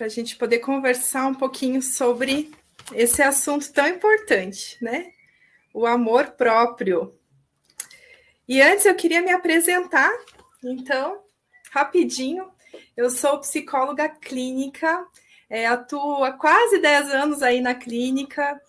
para a gente poder conversar um pouquinho sobre esse assunto tão importante, né? O amor próprio. E antes eu queria me apresentar, então, rapidinho. Eu sou psicóloga clínica, atuo há quase 10 anos aí na clínica,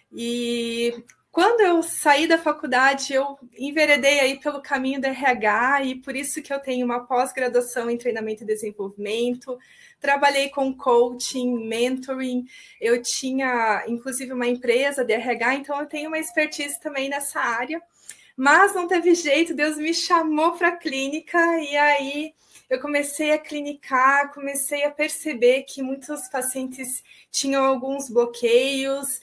e quando eu saí da faculdade, eu enveredei aí pelo caminho do RH, e por isso que eu tenho uma pós-graduação em treinamento e desenvolvimento. Trabalhei com coaching, mentoring, eu tinha inclusive uma empresa de RH, então eu tenho uma expertise também nessa área. Mas não teve jeito, Deus me chamou para a clínica e aí eu comecei a clinicar, comecei a perceber que muitos pacientes tinham alguns bloqueios,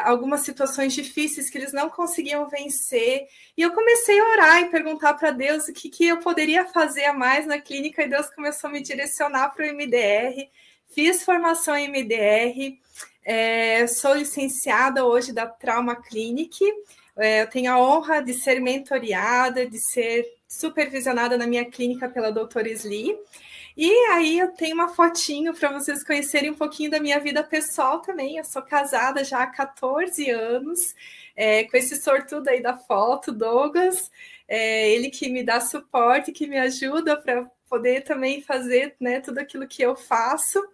algumas situações difíceis que eles não conseguiam vencer. E eu comecei a orar e perguntar para Deus o que eu poderia fazer a mais na clínica, e Deus começou a me direcionar para o MDR. Fiz formação em MDR, sou licenciada hoje da Trauma Clinic. Eu tenho a honra de ser mentoreada, de ser supervisionada na minha clínica pela doutora Sli. E aí eu tenho uma fotinho para vocês conhecerem um pouquinho da minha vida pessoal também. Eu sou casada já há 14 anos, com esse sortudo aí da foto, Douglas. Ele que me dá suporte, que me ajuda para poder também fazer, né, tudo aquilo que eu faço.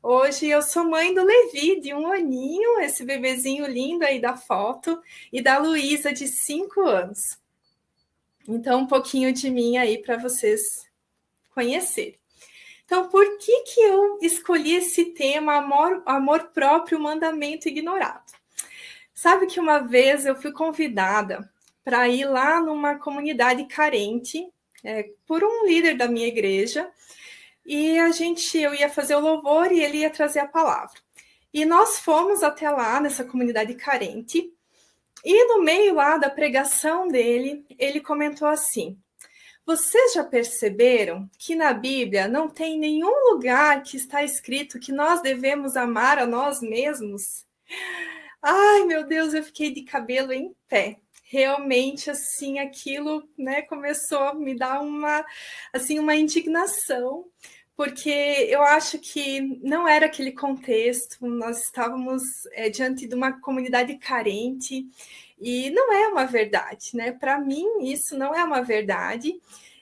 Hoje eu sou mãe do Levi, de 1 aninho, esse bebezinho lindo aí da foto, e da Luísa, de 5 anos. Então, um pouquinho de mim aí para vocês conhecerem. Então, por que eu escolhi esse tema, amor próprio, mandamento ignorado? Sabe que uma vez eu fui convidada para ir lá numa comunidade carente, por um líder da minha igreja, e eu ia fazer o louvor e ele ia trazer a palavra. E nós fomos até lá, nessa comunidade carente, e no meio lá da pregação dele, ele comentou assim: vocês já perceberam que na Bíblia não tem nenhum lugar que está escrito que nós devemos amar a nós mesmos? Ai, meu Deus, eu fiquei de cabelo em pé. Realmente, assim, aquilo, né, começou a me dar uma indignação, porque eu acho que não era aquele contexto, nós estávamos diante de uma comunidade carente, e não é uma verdade, né? Para mim, isso não é uma verdade,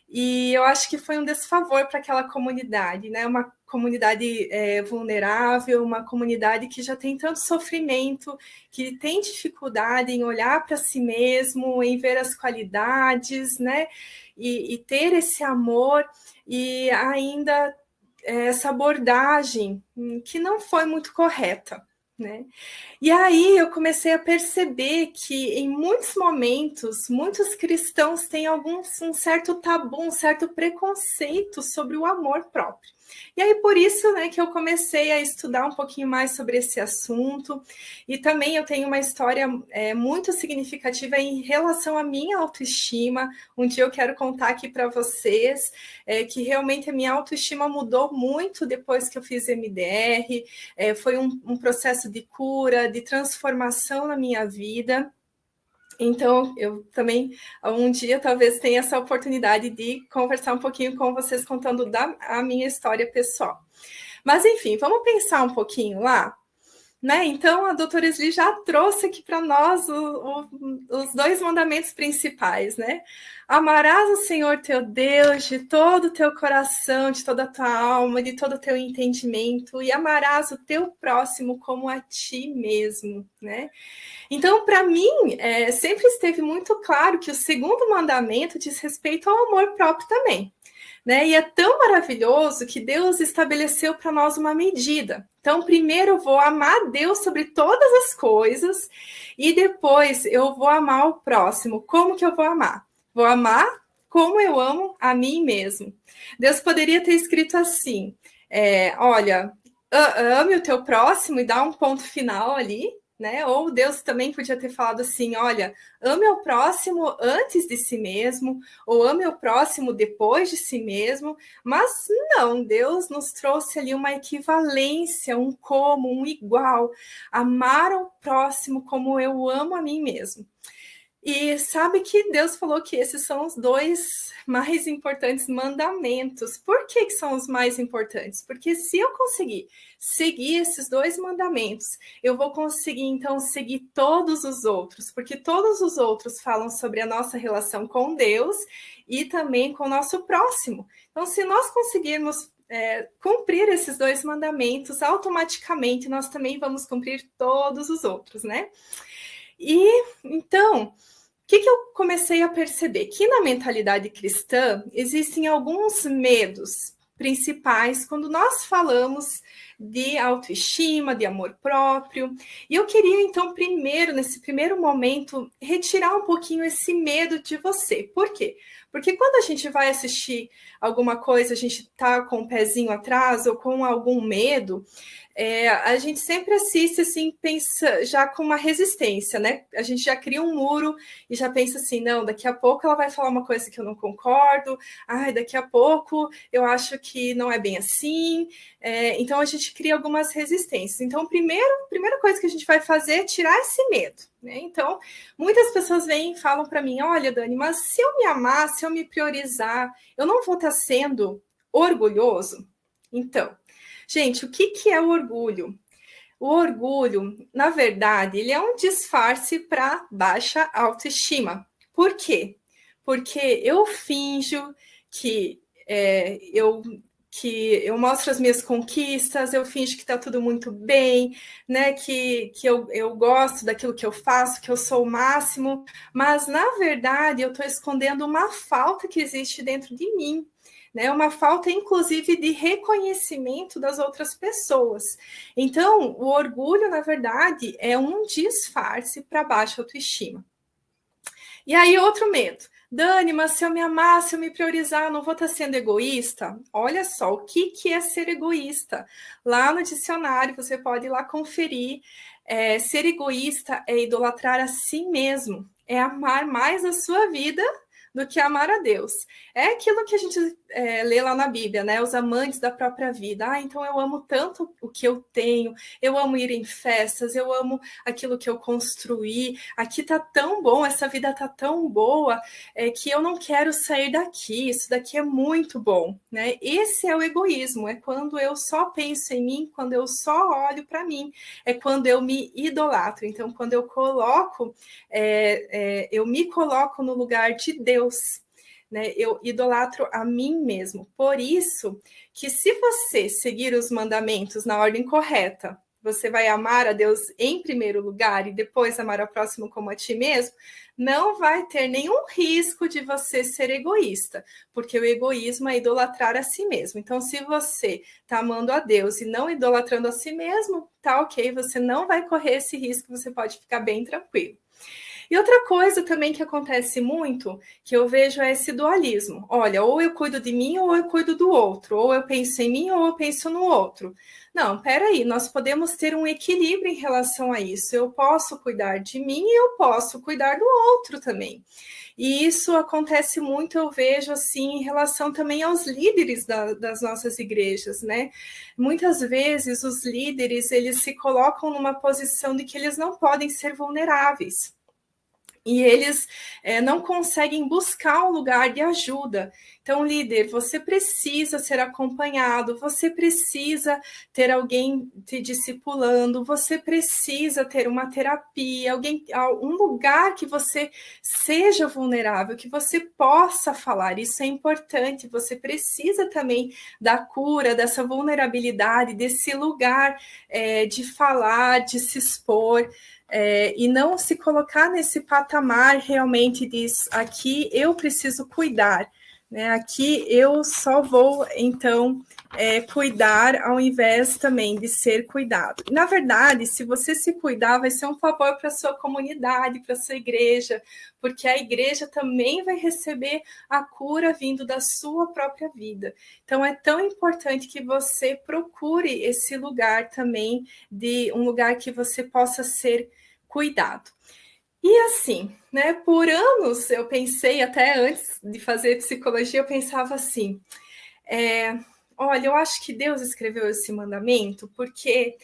e eu acho que foi um desfavor para aquela comunidade, né? Uma comunidade vulnerável, uma comunidade que já tem tanto sofrimento, que tem dificuldade em olhar para si mesmo, em ver as qualidades, né? E ter esse amor, e ainda essa abordagem que não foi muito correta, né? E aí eu comecei a perceber que em muitos momentos, muitos cristãos têm um certo tabu, um certo preconceito sobre o amor próprio. E aí por isso, né, que eu comecei a estudar um pouquinho mais sobre esse assunto, e também eu tenho uma história muito significativa em relação à minha autoestima. Um dia eu quero contar aqui para vocês que realmente a minha autoestima mudou muito depois que eu fiz MDR, foi um processo de cura, de transformação na minha vida. Então, eu também, um dia, talvez tenha essa oportunidade de conversar um pouquinho com vocês, contando a minha história pessoal. Mas, enfim, vamos pensar um pouquinho lá, né? Então, a doutora Sli já trouxe aqui para nós os 2 mandamentos principais, né? Amarás o Senhor teu Deus de todo o teu coração, de toda a tua alma, de todo o teu entendimento, e amarás o teu próximo como a ti mesmo, né? Então, para mim, sempre esteve muito claro que o 2º mandamento diz respeito ao amor próprio também, né? E é tão maravilhoso que Deus estabeleceu para nós uma medida. Então, primeiro eu vou amar Deus sobre todas as coisas, e depois eu vou amar o próximo. Como que eu vou amar? Vou amar como eu amo a mim mesmo. Deus poderia ter escrito assim, olha, ame o teu próximo e dá um ponto final ali, né? Ou Deus também podia ter falado assim, olha, ame o próximo antes de si mesmo, ou ame o próximo depois de si mesmo. Mas não, Deus nos trouxe ali uma equivalência, um como, um igual. Amar o próximo como eu amo a mim mesmo. E sabe que Deus falou que esses são os 2 mais importantes mandamentos. Por que são os mais importantes? Porque se eu conseguir seguir esses 2 mandamentos, eu vou conseguir, então, seguir todos os outros, porque todos os outros falam sobre a nossa relação com Deus e também com o nosso próximo. Então, se nós conseguirmos cumprir esses 2 mandamentos, automaticamente nós também vamos cumprir todos os outros, né? E, então, o que eu comecei a perceber? Que na mentalidade cristã existem alguns medos principais quando nós falamos de autoestima, de amor próprio. E eu queria, então, primeiro, nesse primeiro momento, retirar um pouquinho esse medo de você. Por quê? Porque quando a gente vai assistir alguma coisa, a gente está com o pezinho atrás ou com algum medo, a gente sempre assiste assim, pensa já com uma resistência, né? A gente já cria um muro e já pensa assim, não, daqui a pouco ela vai falar uma coisa que eu não concordo, daqui a pouco eu acho que não é bem assim. Então a gente cria algumas resistências. Então, a primeira coisa que a gente vai fazer é tirar esse medo, né? Então, muitas pessoas vêm e falam para mim, olha, Dani, mas se eu me amar, se eu me priorizar, eu não vou estar sendo orgulhoso? Então, gente, o que é o orgulho? O orgulho, na verdade, ele é um disfarce para baixa autoestima. Por quê? Porque eu finjo que eu mostro as minhas conquistas, eu finjo que está tudo muito bem, né? Que eu gosto daquilo que eu faço, que eu sou o máximo, mas na verdade eu estou escondendo uma falta que existe dentro de mim. Né, uma falta, inclusive, de reconhecimento das outras pessoas. Então, o orgulho, na verdade, é um disfarce para baixa autoestima. E aí, outro medo. Dani, mas se eu me amar, se eu me priorizar, não vou estar sendo egoísta? Olha só, o que é ser egoísta? Lá no dicionário, você pode ir lá conferir. Ser egoísta é idolatrar a si mesmo, é amar mais a sua vida do que amar a Deus. É aquilo que a gente lê lá na Bíblia, né? Os amantes da própria vida. Então eu amo tanto o que eu tenho, eu amo ir em festas, eu amo aquilo que eu construí. Aqui tá tão bom, essa vida tá tão boa, que eu não quero sair daqui. Isso daqui é muito bom, né? Esse é o egoísmo, é quando eu só penso em mim, quando eu só olho para mim, é quando eu me idolatro. Então, quando eu coloco, eu me coloco no lugar de Deus. Né? Eu idolatro a mim mesmo. Por isso que se você seguir os mandamentos na ordem correta, você vai amar a Deus em primeiro lugar e depois amar ao próximo como a ti mesmo, não vai ter nenhum risco de você ser egoísta, porque o egoísmo é idolatrar a si mesmo. Então, se você está amando a Deus e não idolatrando a si mesmo, tá ok, você não vai correr esse risco, você pode ficar bem tranquilo. E outra coisa também que acontece muito, que eu vejo é esse dualismo. Olha, ou eu cuido de mim ou eu cuido do outro, ou eu penso em mim ou eu penso no outro. Não, peraí, nós podemos ter um equilíbrio em relação a isso. Eu posso cuidar de mim e eu posso cuidar do outro também. E isso acontece muito, eu vejo assim, em relação também aos líderes das nossas igrejas, né? Muitas vezes os líderes, eles se colocam numa posição de que eles não podem ser vulneráveis. E eles não conseguem buscar um lugar de ajuda. Então, líder, você precisa ser acompanhado, você precisa ter alguém te discipulando, você precisa ter uma terapia, um lugar que você seja vulnerável, que você possa falar. Isso é importante. Você precisa também da cura, dessa vulnerabilidade, desse lugar de falar, de se expor. E não se colocar nesse patamar realmente diz, aqui eu preciso cuidar, né? Aqui eu só vou, então, cuidar ao invés também de ser cuidado. Na verdade, se você se cuidar, vai ser um favor para a sua comunidade, para a sua igreja, porque a igreja também vai receber a cura vindo da sua própria vida. Então, é tão importante que você procure esse lugar também, de um lugar que você possa ser cuidado. E assim, né, por anos eu pensei, até antes de fazer psicologia, eu pensava assim, olha, eu acho que Deus escreveu esse mandamento porque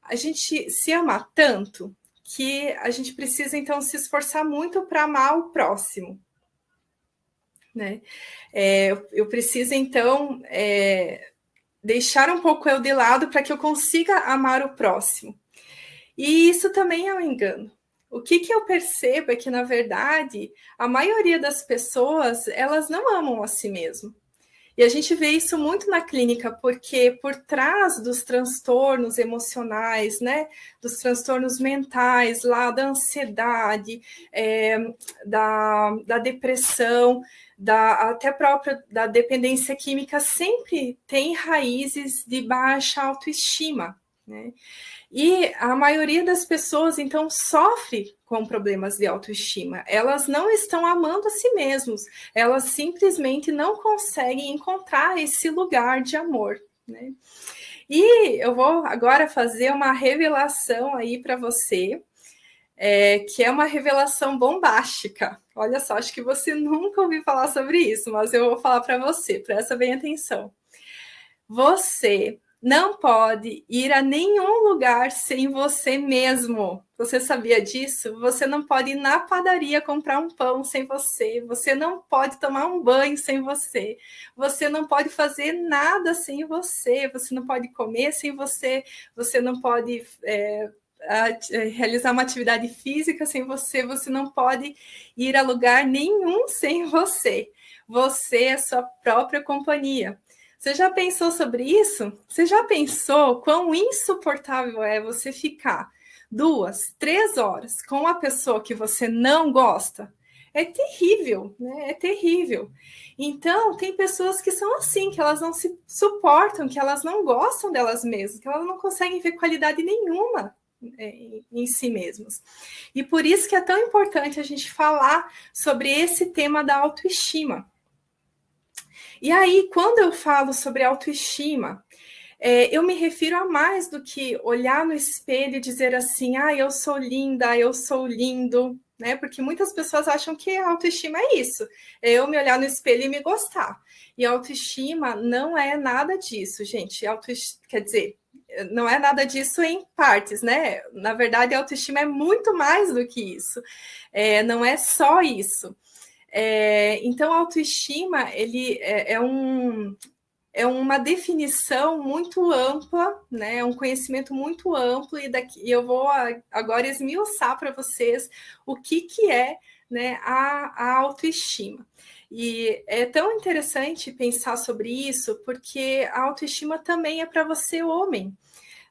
a gente se ama tanto que a gente precisa, então, se esforçar muito para amar o próximo, né? Eu preciso, então, deixar um pouco eu de lado para que eu consiga amar o próximo. E isso também é um engano. O que eu percebo é que, na verdade, a maioria das pessoas, elas não amam a si mesmo. E a gente vê isso muito na clínica, porque por trás dos transtornos emocionais, né, dos transtornos mentais, lá da ansiedade, da depressão, até própria da dependência química, sempre tem raízes de baixa autoestima, né? E a maioria das pessoas, então, sofre com problemas de autoestima. Elas não estão amando a si mesmos. Elas simplesmente não conseguem encontrar esse lugar de amor, né? E eu vou agora fazer uma revelação aí para você, que é uma revelação bombástica. Olha só, acho que você nunca ouviu falar sobre isso, mas eu vou falar para você, presta bem atenção. Você não pode ir a nenhum lugar sem você mesmo. Você sabia disso? Você não pode ir na padaria comprar um pão sem você. Você não pode tomar um banho sem você. Você não pode fazer nada sem você. Você não pode comer sem você. Você não pode realizar uma atividade física sem você. Você não pode ir a lugar nenhum sem você. Você é sua própria companhia. Você já pensou sobre isso? Você já pensou quão insuportável é você ficar 2, 3 horas com uma pessoa que você não gosta? É terrível, né? É terrível. Então, tem pessoas que são assim, que elas não se suportam, que elas não gostam delas mesmas, que elas não conseguem ver qualidade nenhuma em si mesmas. E por isso que é tão importante a gente falar sobre esse tema da autoestima. E aí, quando eu falo sobre autoestima, eu me refiro a mais do que olhar no espelho e dizer assim, eu sou linda, eu sou lindo, né? Porque muitas pessoas acham que a autoestima é isso, é eu me olhar no espelho e me gostar. E a autoestima não é nada disso, gente. Quer dizer, não é nada disso em partes, né? Na verdade, a autoestima é muito mais do que isso. Não é só isso. Então, a autoestima é uma definição muito ampla, né? É um conhecimento muito amplo, e eu vou agora esmiuçar para vocês o que é, né, a autoestima. E é tão interessante pensar sobre isso, porque a autoestima também é para você, homem.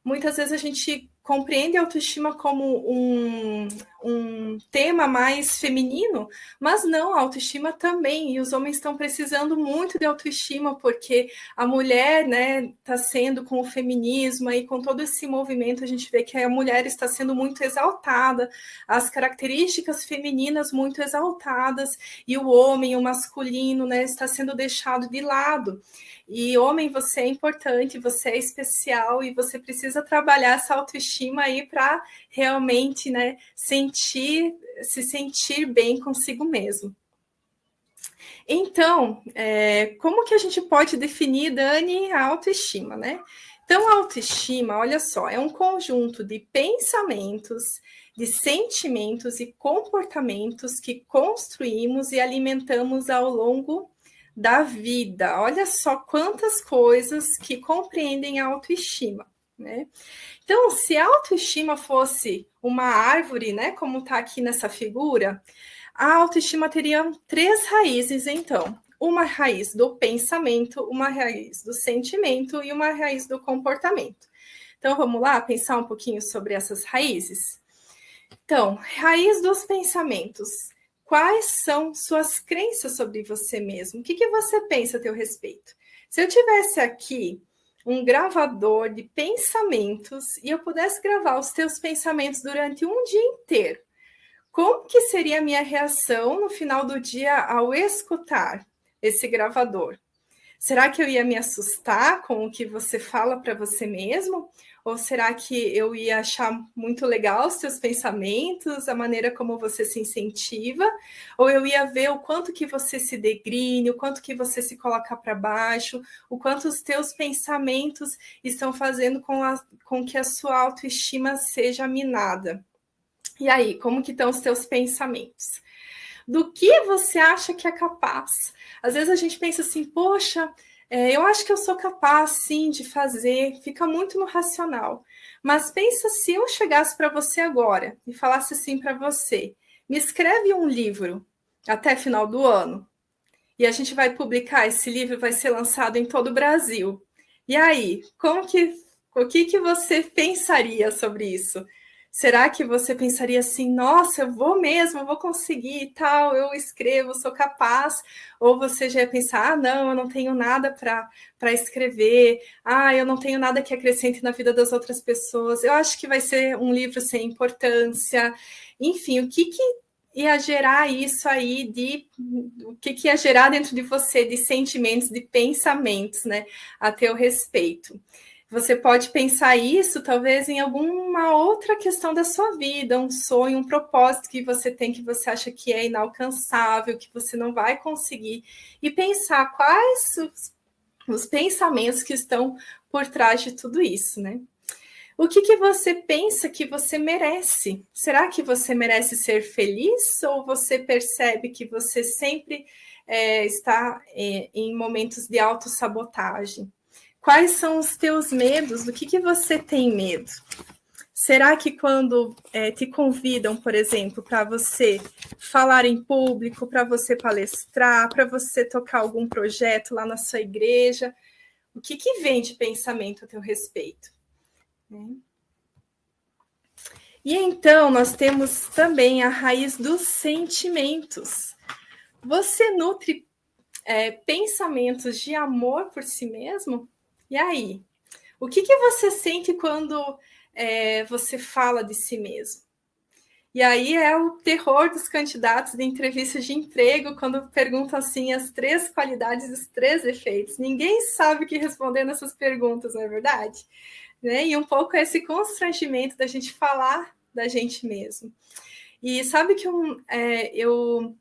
Muitas vezes a gente compreende a autoestima como um tema mais feminino, mas não, a autoestima também, e os homens estão precisando muito de autoestima, porque a mulher, né, está sendo com o feminismo e com todo esse movimento, a gente vê que a mulher está sendo muito exaltada, as características femininas muito exaltadas, e o homem, o masculino, né, está sendo deixado de lado. E homem, você é importante, você é especial e você precisa trabalhar essa autoestima aí para realmente, né, se sentir bem consigo mesmo. Então, como que a gente pode definir, Dani, a autoestima, né? Então, a autoestima, olha só, é um conjunto de pensamentos, de sentimentos e comportamentos que construímos e alimentamos ao longo da vida. Olha só quantas coisas que compreendem a autoestima, né? Então, se a autoestima fosse uma árvore, né, como está aqui nessa figura, a autoestima teria 3 raízes, então. Uma raiz do pensamento, uma raiz do sentimento e uma raiz do comportamento. Então, vamos lá pensar um pouquinho sobre essas raízes? Então, raiz dos pensamentos. Quais são suas crenças sobre você mesmo? O que você pensa a teu respeito? Se eu tivesse aqui um gravador de pensamentos e eu pudesse gravar os teus pensamentos durante um dia inteiro, como que seria a minha reação no final do dia ao escutar esse gravador? Será que eu ia me assustar com o que você fala para você mesmo? Ou será que eu ia achar muito legal os seus pensamentos, a maneira como você se incentiva? Ou eu ia ver o quanto que você se degrine, o quanto que você se coloca para baixo, o quanto os teus pensamentos estão fazendo com que a sua autoestima seja minada? E aí, como que estão os teus pensamentos? Do que você acha que é capaz? Às vezes a gente pensa assim, poxa, eu acho que eu sou capaz, sim, de fazer. Fica muito no racional. Mas pensa se eu chegasse para você agora e falasse assim para você, me escreve um livro até final do ano. E a gente vai publicar esse livro, vai ser lançado em todo o Brasil. E aí, o que você pensaria sobre isso? Será que você pensaria assim, nossa, eu vou mesmo, eu vou conseguir e tal, eu escrevo, sou capaz? Ou você já ia pensar, ah, não, eu não tenho nada para escrever, ah, eu não tenho nada que acrescente na vida das outras pessoas, eu acho que vai ser um livro sem importância. Enfim, o que ia gerar isso aí o que ia gerar dentro de você de sentimentos, de pensamentos, né, a teu respeito. Você pode pensar isso talvez em alguma outra questão da sua vida, um sonho, um propósito que você tem que você acha que é inalcançável, que você não vai conseguir, e pensar quais os pensamentos que estão por trás de tudo isso, né? O que você pensa que você merece? Será que você merece ser feliz ou você percebe que você sempre está em momentos de autossabotagem? Quais são os teus medos? Do que você tem medo? Será que quando te convidam, por exemplo, para você falar em público, para você palestrar, para você tocar algum projeto lá na sua igreja, o que vem de pensamento a teu respeito? E então nós temos também a raiz dos sentimentos. Você nutre pensamentos de amor por si mesmo? E aí? O que você sente quando você fala de si mesmo? E aí é o terror dos candidatos de entrevistas de emprego, quando perguntam assim as 3 qualidades, os 3 defeitos. Ninguém sabe o que responder nessas perguntas, não é verdade? Né? E um pouco esse constrangimento da gente falar da gente mesmo. E sabe que eu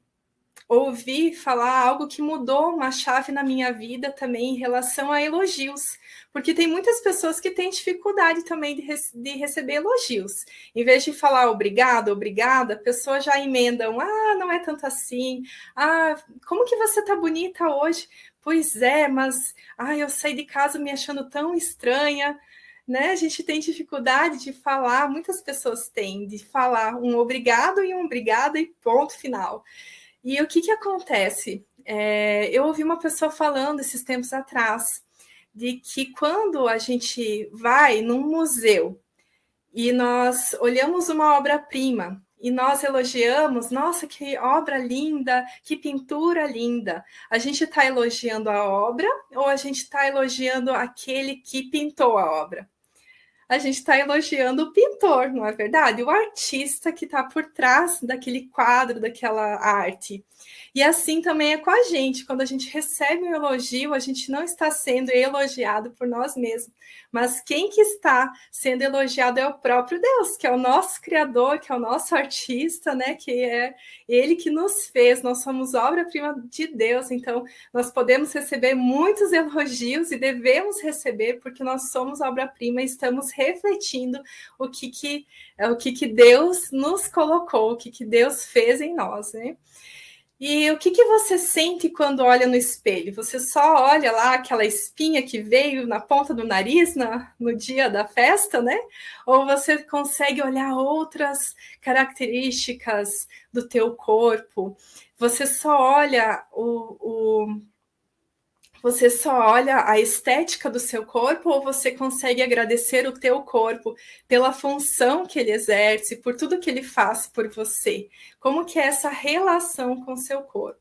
ouvi falar algo que mudou uma chave na minha vida também em relação a elogios, porque tem muitas pessoas que têm dificuldade também de receber elogios. Em vez de falar obrigado, obrigada, a pessoa já emendam, ah, não é tanto assim, ah, como que você tá bonita hoje? Pois é, mas eu saí de casa me achando tão estranha, né? A gente tem dificuldade de falar, muitas pessoas têm, de falar um obrigado e um obrigada e ponto final. E o que acontece? Eu ouvi uma pessoa falando esses tempos atrás de que quando a gente vai num museu e nós olhamos uma obra-prima e nós elogiamos, nossa, que obra linda, que pintura linda. A gente está elogiando a obra ou a gente está elogiando aquele que pintou a obra? A gente está elogiando o pintor, não é verdade? O artista que está por trás daquele quadro, daquela arte. E assim também é com a gente. Quando a gente recebe um elogio, a gente não está sendo elogiado por nós mesmos. Mas quem que está sendo elogiado é o próprio Deus, que é o nosso Criador, que é o nosso artista, né? Que é Ele que nos fez. Nós somos obra-prima de Deus. Então, nós podemos receber muitos elogios e devemos receber, porque nós somos obra-prima e estamos refletindo o que Deus nos colocou, o que Deus fez em nós, né? E o que você sente quando olha no espelho? Você só olha lá aquela espinha que veio na ponta do nariz no dia da festa, né? Ou você consegue olhar outras características do teu corpo? Você só olha você só olha a estética do seu corpo ou você consegue agradecer o teu corpo pela função que ele exerce, por tudo que ele faz por você? Como que é essa relação com o seu corpo?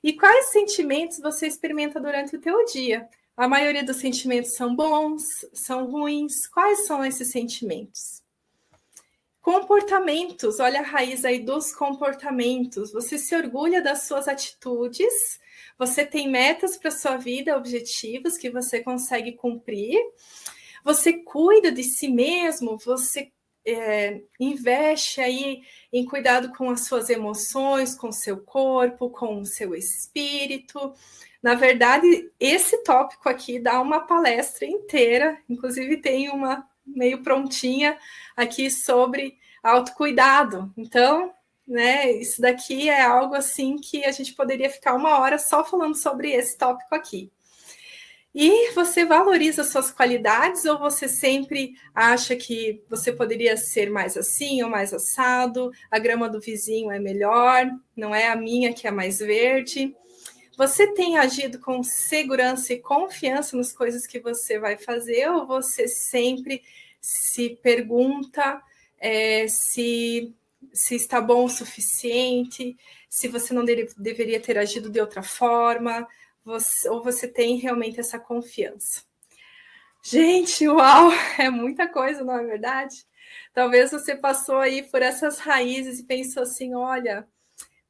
E quais sentimentos você experimenta durante o teu dia? A maioria dos sentimentos são bons, são ruins? Quais são esses sentimentos? Comportamentos, olha a raiz aí dos comportamentos. Você se orgulha das suas atitudes? Você tem metas para sua vida, objetivos que você consegue cumprir? Você cuida de si mesmo? Você investe aí em cuidado com as suas emoções, com o seu corpo, com o seu espírito? Na verdade, esse tópico aqui dá uma palestra inteira, inclusive tem uma meio prontinha aqui sobre autocuidado. Então, né, isso daqui é algo assim que a gente poderia ficar 1 hora só falando sobre esse tópico aqui. E você valoriza suas qualidades ou você sempre acha que você poderia ser mais assim ou mais assado? A grama do vizinho é melhor, não é a minha que é mais verde. Você tem agido com segurança e confiança nas coisas que você vai fazer ou você sempre se pergunta se está bom o suficiente, se você não deveria ter agido de outra forma? Ou você tem realmente essa confiança? Gente, uau, é muita coisa, não é verdade? Talvez você passou aí por essas raízes e pensou assim, olha,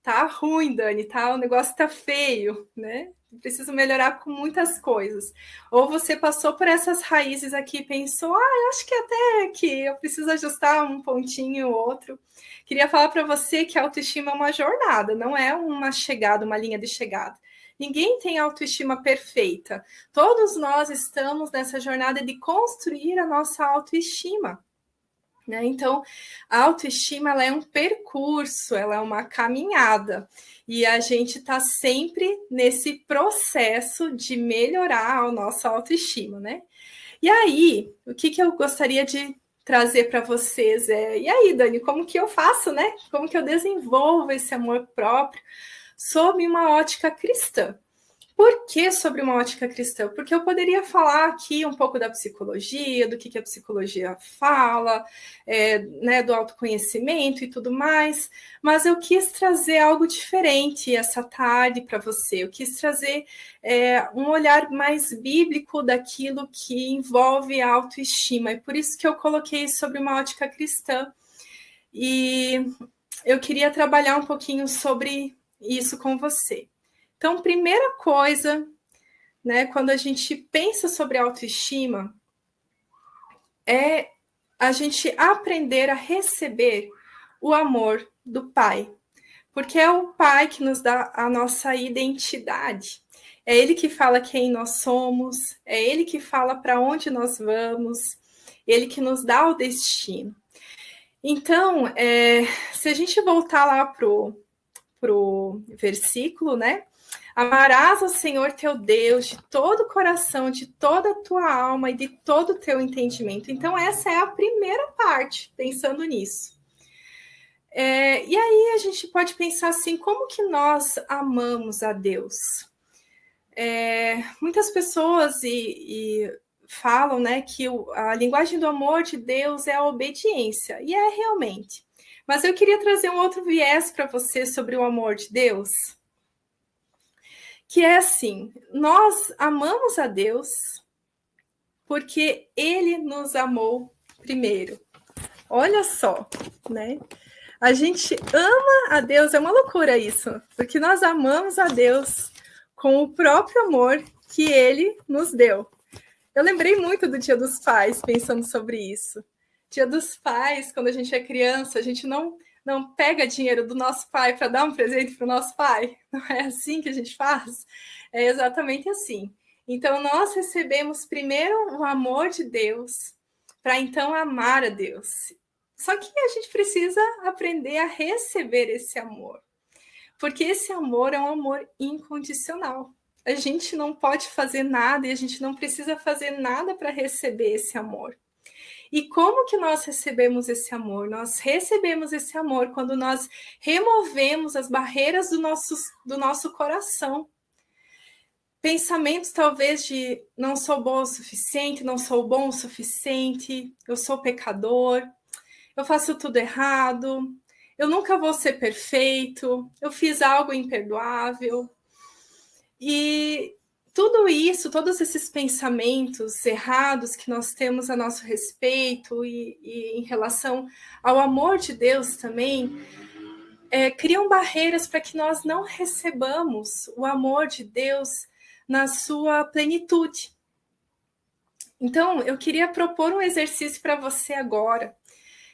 tá ruim, Dani, tá? O negócio tá feio, né? Preciso melhorar com muitas coisas. Ou você passou por essas raízes aqui e pensou, eu acho que até que eu preciso ajustar um pontinho ou outro. Queria falar para você que a autoestima é uma jornada, não é uma chegada, uma linha de chegada. Ninguém tem autoestima perfeita. Todos nós estamos nessa jornada de construir a nossa autoestima. Né? Então, a autoestima ela é um percurso, ela é uma caminhada. E a gente está sempre nesse processo de melhorar a nossa autoestima, né? E aí, o que eu gostaria de trazer para vocês e aí, Dani, como que eu faço, né? Como que eu desenvolvo esse amor próprio sob uma ótica cristã? Por que sobre uma ótica cristã? Porque eu poderia falar aqui um pouco da psicologia, do que a psicologia fala, né, do autoconhecimento e tudo mais, mas eu quis trazer algo diferente essa tarde para você. Eu quis trazer um olhar mais bíblico daquilo que envolve a autoestima, e por isso que eu coloquei sobre uma ótica cristã. E eu queria trabalhar um pouquinho sobre isso com você. Então, primeira coisa, né, quando a gente pensa sobre autoestima, é a gente aprender a receber o amor do Pai. Porque é o Pai que nos dá a nossa identidade. É Ele que fala quem nós somos, é Ele que fala para onde nós vamos, Ele que nos dá o destino. Então, se a gente voltar lá pro versículo, né? Amarás ao Senhor teu Deus de todo o coração, de toda a tua alma e de todo o teu entendimento. Então, essa é a primeira parte, pensando nisso. E aí a gente pode pensar assim, como que nós amamos a Deus? Muitas pessoas falam, né, que a linguagem do amor de Deus é a obediência, e é realmente. Mas eu queria trazer um outro viés para você sobre o amor de Deus, que é assim, nós amamos a Deus porque Ele nos amou primeiro. Olha só, né? A gente ama a Deus, é uma loucura isso, porque nós amamos a Deus com o próprio amor que Ele nos deu. Eu lembrei muito do Dia dos Pais, pensando sobre isso. Dia dos Pais, quando a gente é criança, a gente não pega dinheiro do nosso pai para dar um presente para o nosso pai. Não é assim que a gente faz? É exatamente assim. Então, nós recebemos primeiro o amor de Deus, para então amar a Deus. Só que a gente precisa aprender a receber esse amor. Porque esse amor é um amor incondicional. A gente não pode fazer nada e a gente não precisa fazer nada para receber esse amor. E como que nós recebemos esse amor? Nós recebemos esse amor quando nós removemos as barreiras do nosso coração. Pensamentos talvez de não sou boa o suficiente, não sou bom o suficiente, eu sou pecador, eu faço tudo errado, eu nunca vou ser perfeito, eu fiz algo imperdoável. E tudo isso, todos esses pensamentos errados que nós temos a nosso respeito e em relação ao amor de Deus também, criam barreiras para que nós não recebamos o amor de Deus na sua plenitude. Então, eu queria propor um exercício para você agora.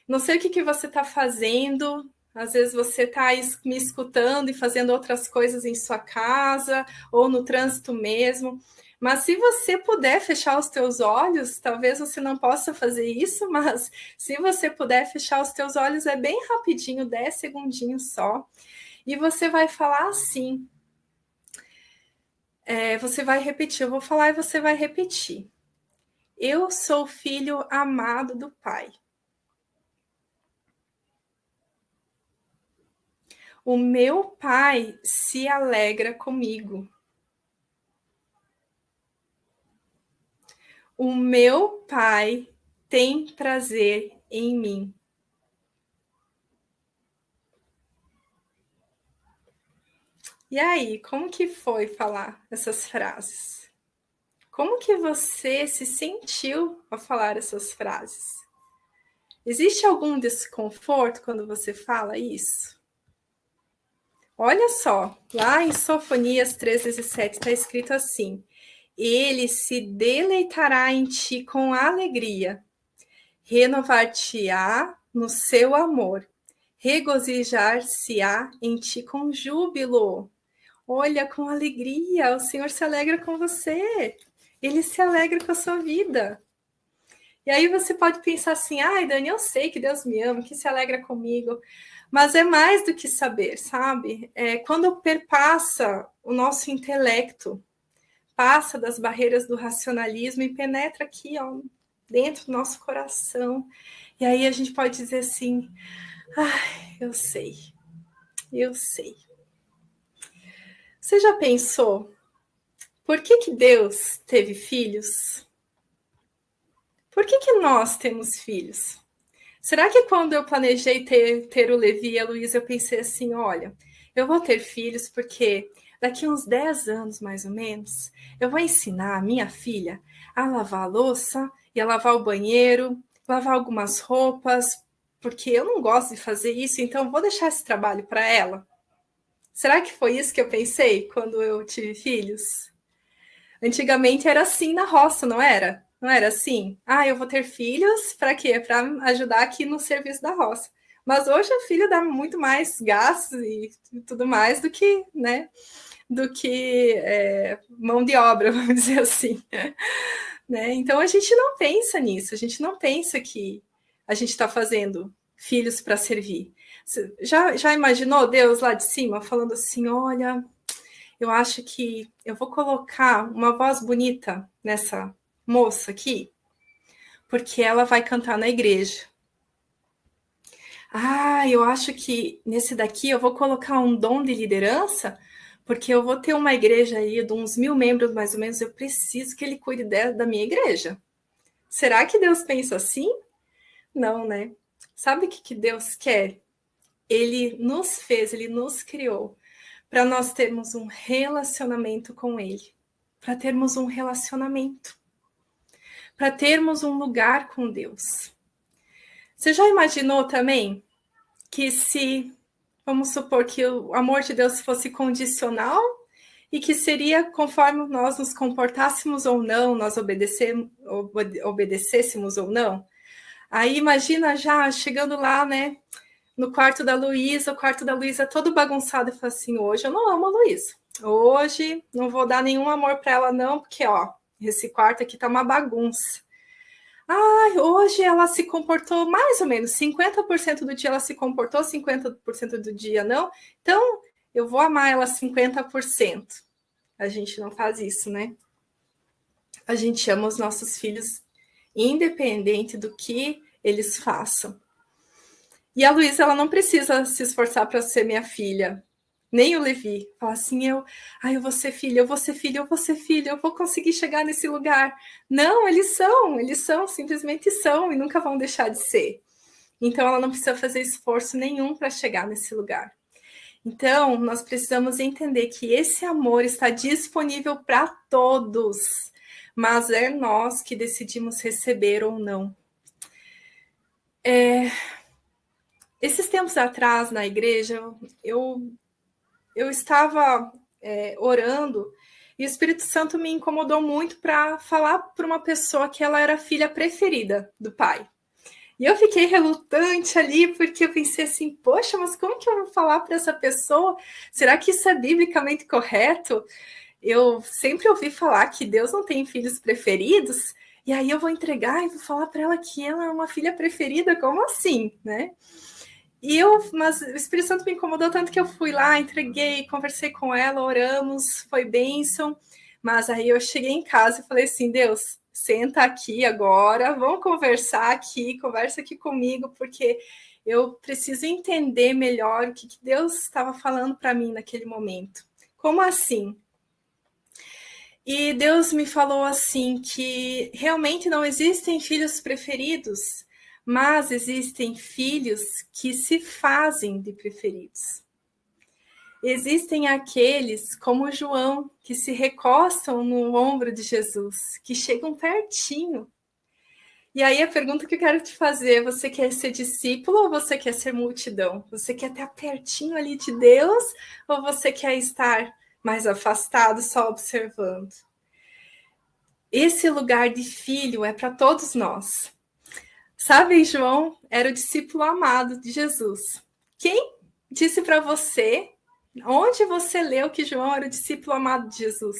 Não sei o que você está fazendo, às vezes você está me escutando e fazendo outras coisas em sua casa ou no trânsito mesmo, Mas se você puder fechar os teus olhos, talvez você não possa fazer isso, mas se você puder fechar os teus olhos, é bem rapidinho, 10 segundinhos só. E você vai falar assim. Você vai repetir, eu vou falar e você vai repetir. Eu sou filho amado do Pai. O meu Pai se alegra comigo. O meu Pai tem prazer em mim. E aí, como que foi falar essas frases? Como que você se sentiu ao falar essas frases? Existe algum desconforto quando você fala isso? Olha só, lá em Sofonias 3:17 está escrito assim: Ele se deleitará em ti com alegria, renovar-te-á no seu amor, regozijar-se-á em ti com júbilo. Olha, com alegria, o Senhor se alegra com você. Ele se alegra com a sua vida. E aí você pode pensar assim, ai, Dani, eu sei que Deus me ama, que se alegra comigo. Mas é mais do que saber, sabe? Quando perpassa o nosso intelecto, passa das barreiras do racionalismo e penetra aqui, ó, dentro do nosso coração. E aí a gente pode dizer assim, ai, eu sei. Você já pensou por que Deus teve filhos? Por que nós temos filhos? Será que quando eu planejei ter o Levi e a Luísa, eu pensei assim, olha, eu vou ter filhos porque daqui uns 10 anos, mais ou menos, eu vou ensinar a minha filha a lavar a louça e a lavar o banheiro, lavar algumas roupas, porque eu não gosto de fazer isso, então vou deixar esse trabalho para ela. Será que foi isso que eu pensei quando eu tive filhos? Antigamente era assim na roça, não era? Não era assim? Ah, eu vou ter filhos para quê? Para ajudar aqui no serviço da roça. Mas hoje o filho dá muito mais gastos e tudo mais do que, né? Do que mão de obra, vamos dizer assim. Né? Então a gente não pensa nisso, a gente não pensa que a gente está fazendo filhos para servir. Você já imaginou Deus lá de cima falando assim: olha, eu acho que eu vou colocar uma voz bonita nessa moça aqui, porque ela vai cantar na igreja. Ah, eu acho que nesse daqui eu vou colocar um dom de liderança, porque eu vou ter uma igreja aí de uns 1000 membros mais ou menos, eu preciso que ele cuide da minha igreja. Será que Deus pensa assim? Não, né? Sabe o que Deus quer? Ele nos fez, ele nos criou para nós termos um relacionamento com ele, para termos um relacionamento, para termos um lugar com Deus. Você já imaginou também que se, vamos supor que o amor de Deus fosse condicional e que seria conforme nós nos comportássemos ou não, nós obedecêssemos ou não? Aí imagina já chegando lá, né, no quarto da Luísa, o quarto da Luísa todo bagunçado, e fala assim, hoje eu não amo a Luísa. Hoje não vou dar nenhum amor para ela não, porque ó, esse quarto aqui tá uma bagunça. Ah, hoje ela se comportou mais ou menos, 50% do dia ela se comportou, 50% do dia não. Então, eu vou amar ela 50%. A gente não faz isso, né? A gente ama os nossos filhos independente do que eles façam. E a Luísa, ela não precisa se esforçar para ser minha filha. Nem o Levi. Fala assim, eu vou ser filha, eu vou ser filha, eu vou ser filha, eu vou conseguir chegar nesse lugar. Não, eles são, simplesmente são e nunca vão deixar de ser. Então, ela não precisa fazer esforço nenhum para chegar nesse lugar. Então, nós precisamos entender que esse amor está disponível para todos, mas é nós que decidimos receber ou não. Esses tempos atrás, na igreja, eu estava orando e o Espírito Santo me incomodou muito para falar para uma pessoa que ela era a filha preferida do pai. E eu fiquei relutante ali, porque eu pensei assim, poxa, mas como que eu vou falar para essa pessoa? Será que isso é biblicamente correto? eu sempre ouvi falar que Deus não tem filhos preferidos, e aí eu vou entregar e vou falar para ela que ela é uma filha preferida, como assim, né? Mas o Espírito Santo me incomodou tanto que eu fui lá, entreguei, conversei com ela, oramos, foi bênção. Mas aí eu cheguei em casa e falei assim, Deus, senta aqui agora, vamos conversar aqui, conversa aqui comigo, porque eu preciso entender melhor o que Deus estava falando para mim naquele momento. Como assim? E Deus me falou assim que realmente não existem filhos preferidos, mas existem filhos que se fazem de preferidos. Existem aqueles, como João, que se recostam no ombro de Jesus, que chegam pertinho. E aí a pergunta que eu quero te fazer, você quer ser discípulo ou você quer ser multidão? Você quer estar pertinho ali de Deus ou você quer estar mais afastado, só observando? Esse lugar de filho é para todos nós. Sabe, João era o discípulo amado de Jesus. Quem disse para você, onde você leu que João era o discípulo amado de Jesus?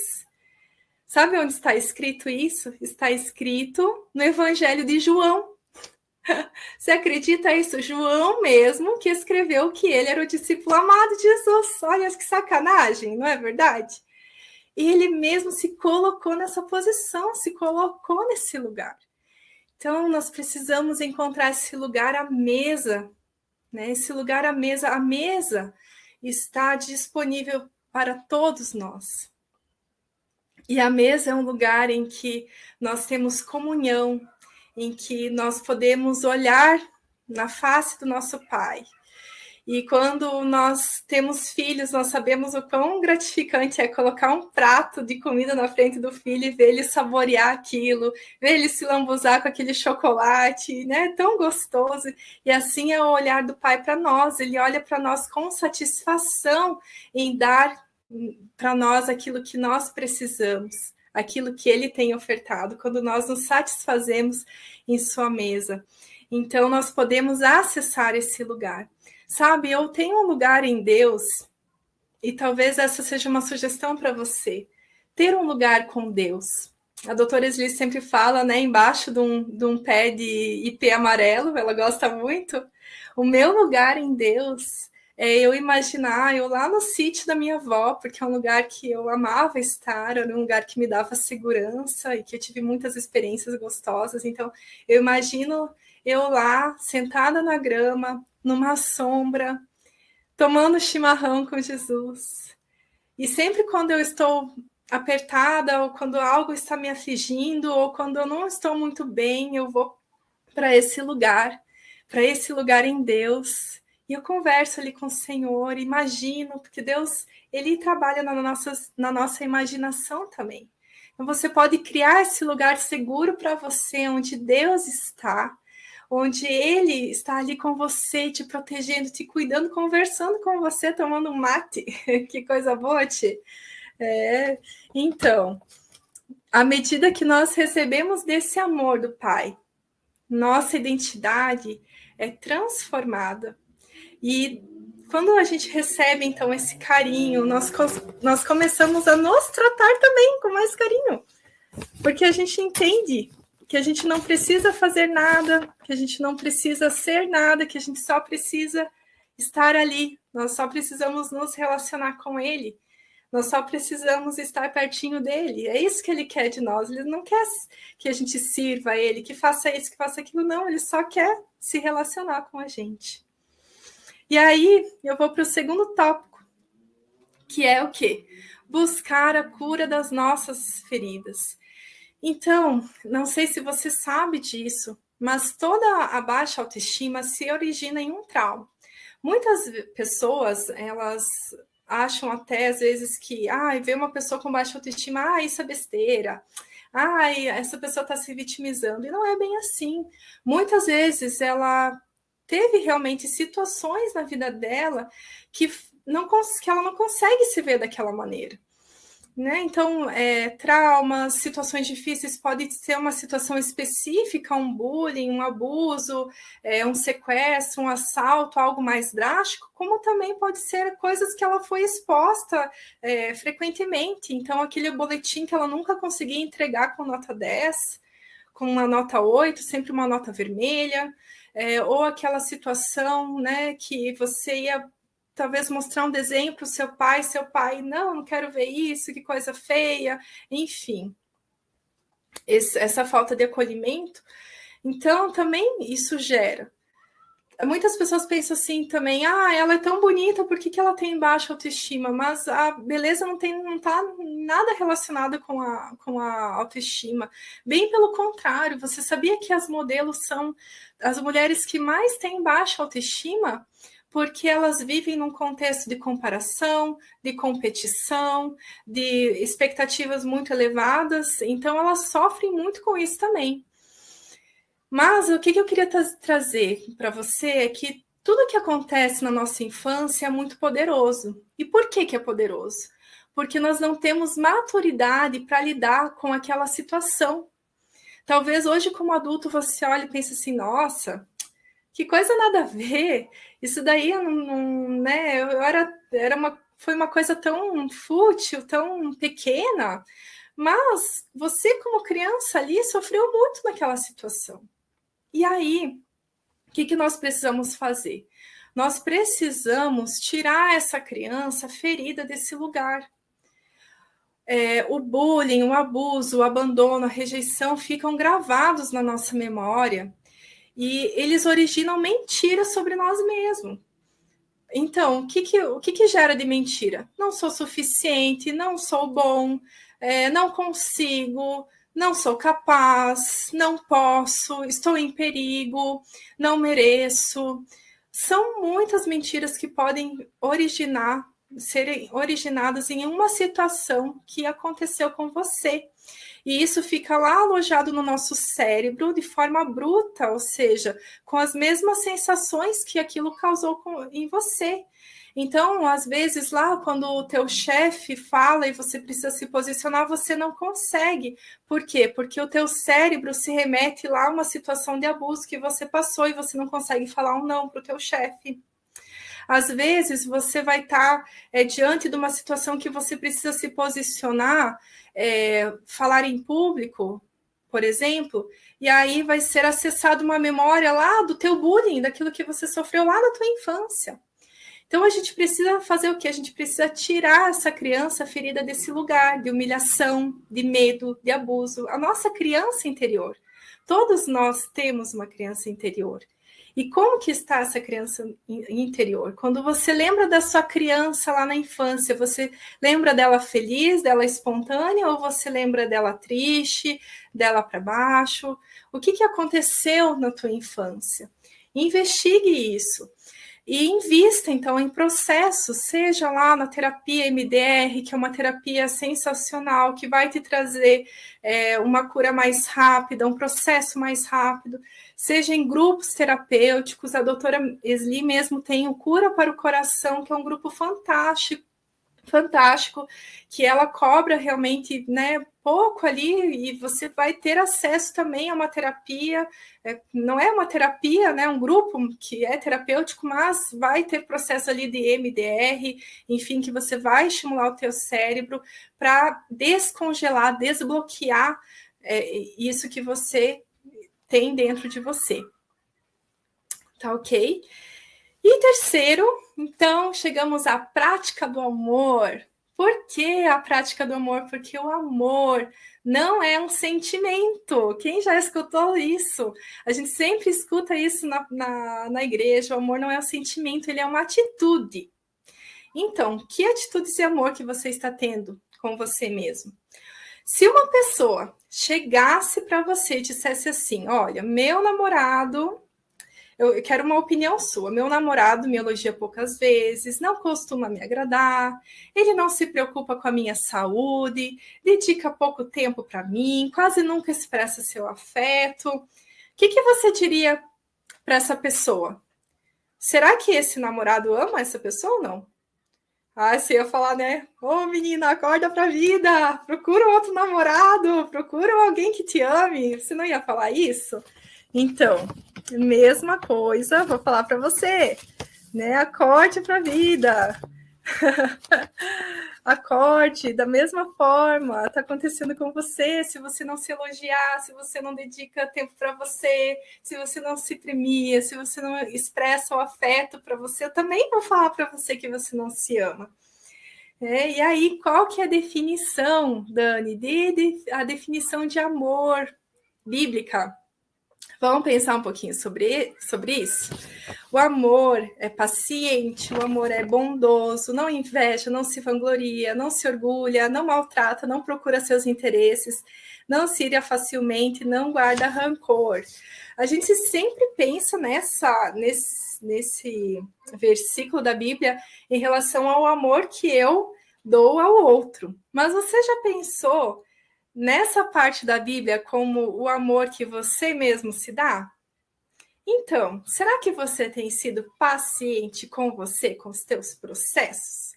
Sabe onde está escrito isso? Está escrito no Evangelho de João. Você acredita isso? João mesmo que escreveu que ele era o discípulo amado de Jesus. Olha que sacanagem, não é verdade? E ele mesmo se colocou nessa posição, se colocou nesse lugar. Então, nós precisamos encontrar esse lugar à mesa, né? Esse lugar à mesa. A mesa está disponível para todos nós. E a mesa é um lugar em que nós temos comunhão, em que nós podemos olhar na face do nosso Pai. E quando nós temos filhos, nós sabemos o quão gratificante é colocar um prato de comida na frente do filho e ver ele saborear aquilo, ver ele se lambuzar com aquele chocolate, né? Tão gostoso. E assim é o olhar do Pai para nós. Ele olha para nós com satisfação em dar para nós aquilo que nós precisamos, aquilo que ele tem ofertado, quando nós nos satisfazemos em sua mesa. Então, nós podemos acessar esse lugar. Sabe, eu tenho um lugar em Deus, e talvez essa seja uma sugestão para você, ter um lugar com Deus. A doutora Esli sempre fala, né, embaixo de um pé de ipê amarelo, ela gosta muito. O meu lugar em Deus é eu imaginar eu lá no sítio da minha avó, porque é um lugar que eu amava estar, era um lugar que me dava segurança e que eu tive muitas experiências gostosas. Então, eu imagino eu lá, sentada na grama, numa sombra, tomando chimarrão com Jesus. E sempre quando eu estou apertada, ou quando algo está me afligindo, ou quando eu não estou muito bem, eu vou para esse lugar em Deus. E eu converso ali com o Senhor, imagino, porque Deus, ele trabalha na nossa imaginação também. Então você pode criar esse lugar seguro para você, onde Deus está, onde ele está ali com você, te protegendo, te cuidando, conversando com você, tomando um mate. Que coisa boa, Ti. Então, à medida que nós recebemos desse amor do Pai, nossa identidade é transformada. E quando a gente recebe, então, esse carinho, nós começamos a nos tratar também com mais carinho. Porque a gente entende que a gente não precisa fazer nada, que a gente não precisa ser nada, que a gente só precisa estar ali. Nós só precisamos nos relacionar com ele. Nós só precisamos estar pertinho dele. É isso que ele quer de nós. Ele não quer que a gente sirva a ele, que faça isso, que faça aquilo. Não, ele só quer se relacionar com a gente. E aí, eu vou para o segundo tópico, que é o quê? Buscar a cura das nossas feridas. Então, não sei se você sabe disso, mas toda a baixa autoestima se origina em um trauma. Muitas pessoas, elas acham até, às vezes, que ver uma pessoa com baixa autoestima, isso é besteira. Essa pessoa está se vitimizando. E não é bem assim. Muitas vezes ela teve realmente situações na vida dela que ela não consegue se ver daquela maneira. né? Então, traumas, situações difíceis, pode ser uma situação específica, um bullying, um abuso, um sequestro, um assalto, algo mais drástico, como também pode ser coisas que ela foi exposta frequentemente. Então, aquele boletim que ela nunca conseguia entregar com nota 10, com uma nota 8, sempre uma nota vermelha, ou aquela situação, né, que você ia talvez mostrar um desenho para o seu pai, não quero ver isso, que coisa feia, enfim. Essa falta de acolhimento. Então, também isso gera. Muitas pessoas pensam assim também, ela é tão bonita, por que ela tem baixa autoestima? Mas a beleza não está nada relacionada com a autoestima. Bem pelo contrário, você sabia que as modelos são as mulheres que mais têm baixa autoestima? Porque elas vivem num contexto de comparação, de competição, de expectativas muito elevadas, então elas sofrem muito com isso também. Mas o que eu queria trazer para você é que tudo que acontece na nossa infância é muito poderoso. E por que é poderoso? Porque nós não temos maturidade para lidar com aquela situação. Talvez hoje, como adulto, você olhe e pense assim, nossa, que coisa nada a ver. Isso daí né? Foi uma coisa tão fútil, tão pequena. Mas você, como criança ali, sofreu muito naquela situação. E aí, o que nós precisamos fazer? Nós precisamos tirar essa criança ferida desse lugar. O bullying, o abuso, o abandono, a rejeição ficam gravados na nossa memória e eles originam mentiras sobre nós mesmos. Então, o que gera de mentira? Não sou suficiente, não sou bom, não consigo, não sou capaz, não posso, estou em perigo, não mereço. São muitas mentiras que podem serem originadas em uma situação que aconteceu com você. E isso fica lá alojado no nosso cérebro de forma bruta, ou seja, com as mesmas sensações que aquilo causou em você. Então, às vezes, lá, quando o teu chefe fala e você precisa se posicionar, você não consegue. Por quê? Porque o teu cérebro se remete lá a uma situação de abuso que você passou e você não consegue falar um não para o teu chefe. Às vezes, você vai estar diante de uma situação que você precisa se posicionar, falar em público, por exemplo, e aí vai ser acessada uma memória lá do teu bullying, daquilo que você sofreu lá na tua infância. Então, a gente precisa fazer o quê? A gente precisa tirar essa criança ferida desse lugar de humilhação, de medo, de abuso. A nossa criança interior. Todos nós temos uma criança interior. E como que está essa criança interior? Quando você lembra da sua criança lá na infância, você lembra dela feliz, dela espontânea, ou você lembra dela triste, dela para baixo? O que aconteceu na tua infância? Investigue isso. E invista, então, em processos, seja lá na terapia MDR, que é uma terapia sensacional, que vai te trazer uma cura mais rápida, um processo mais rápido, seja em grupos terapêuticos. A doutora Esli mesmo tem o Cura para o Coração, que é um grupo fantástico, que ela cobra realmente, né, pouco ali, e você vai ter acesso também a uma terapia, não é uma terapia, né, um grupo que é terapêutico, mas vai ter processo ali de MDR, enfim, que você vai estimular o teu cérebro para descongelar, desbloquear isso que você tem dentro de você. Tá ok? E terceiro, então, chegamos à prática do amor. Por que a prática do amor? Porque o amor não é um sentimento. Quem já escutou isso? A gente sempre escuta isso na igreja. O amor não é um sentimento, ele é uma atitude. Então, que atitudes de amor que você está tendo com você mesmo? Se uma pessoa chegasse para você e dissesse assim, olha, meu namorado... Eu quero uma opinião sua. Meu namorado me elogia poucas vezes, não costuma me agradar, ele não se preocupa com a minha saúde, dedica pouco tempo para mim, quase nunca expressa seu afeto. O que você diria para essa pessoa? Será que esse namorado ama essa pessoa ou não? Ah, você ia falar, né? Ô, menina, acorda pra vida! Procura um outro namorado! Procura alguém que te ame! Você não ia falar isso? Então, mesma coisa, vou falar para você, né? Acorde pra vida! Acorde da mesma forma, está acontecendo com você. Se você não se elogiar, se você não dedica tempo para você, se você não se premia, se você não expressa o afeto para você, eu também vou falar para você que você não se ama. E aí, qual que é a definição, Dani, a definição de amor bíblica? Vamos pensar um pouquinho sobre isso? O amor é paciente, o amor é bondoso, não inveja, não se vangloria, não se orgulha, não maltrata, não procura seus interesses, não se ira facilmente, não guarda rancor. A gente sempre pensa nesse versículo da Bíblia em relação ao amor que eu dou ao outro. Mas você já pensou nessa parte da Bíblia como o amor que você mesmo se dá? Então, será que você tem sido paciente com você, com os teus processos?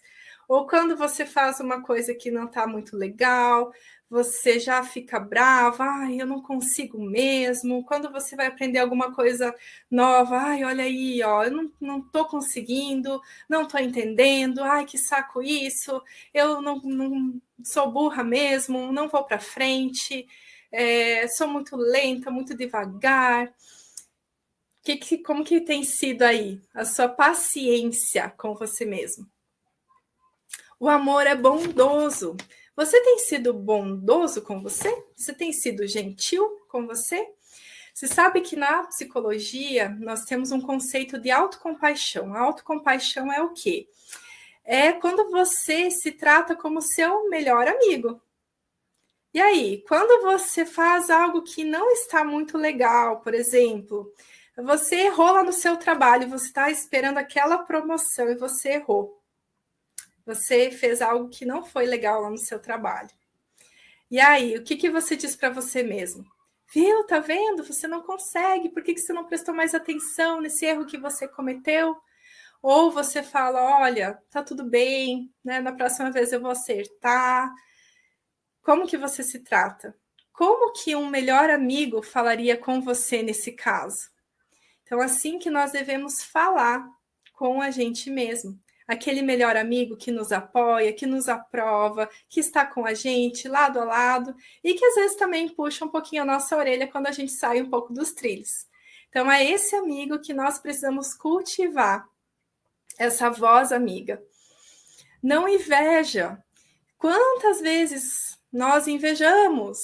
Ou quando você faz uma coisa que não está muito legal, você já fica brava, ai, eu não consigo mesmo. Quando você vai aprender alguma coisa nova, ai, olha aí, ó, eu não estou conseguindo, não estou entendendo, ai, que saco isso, eu não sou burra mesmo, não vou para frente, sou muito lenta, muito devagar. Como que tem sido aí a sua paciência com você mesmo? O amor é bondoso. Você tem sido bondoso com você? Você tem sido gentil com você? Você sabe que na psicologia nós temos um conceito de autocompaixão. A autocompaixão é o quê? É quando você se trata como seu melhor amigo. E aí, quando você faz algo que não está muito legal, por exemplo, você errou lá no seu trabalho, você está esperando aquela promoção e você errou. Você fez algo que não foi legal lá no seu trabalho. E aí, o que você diz para você mesmo? Viu, tá vendo? Você não consegue. Por que você não prestou mais atenção nesse erro que você cometeu? Ou você fala, olha, tá tudo bem, né? Na próxima vez eu vou acertar. Como que você se trata? Como que um melhor amigo falaria com você nesse caso? Então, assim que nós devemos falar com a gente mesmo. Aquele melhor amigo que nos apoia, que nos aprova, que está com a gente lado a lado e que às vezes também puxa um pouquinho a nossa orelha quando a gente sai um pouco dos trilhos. Então, é esse amigo que nós precisamos cultivar, essa voz amiga. Não inveja. Quantas vezes nós invejamos?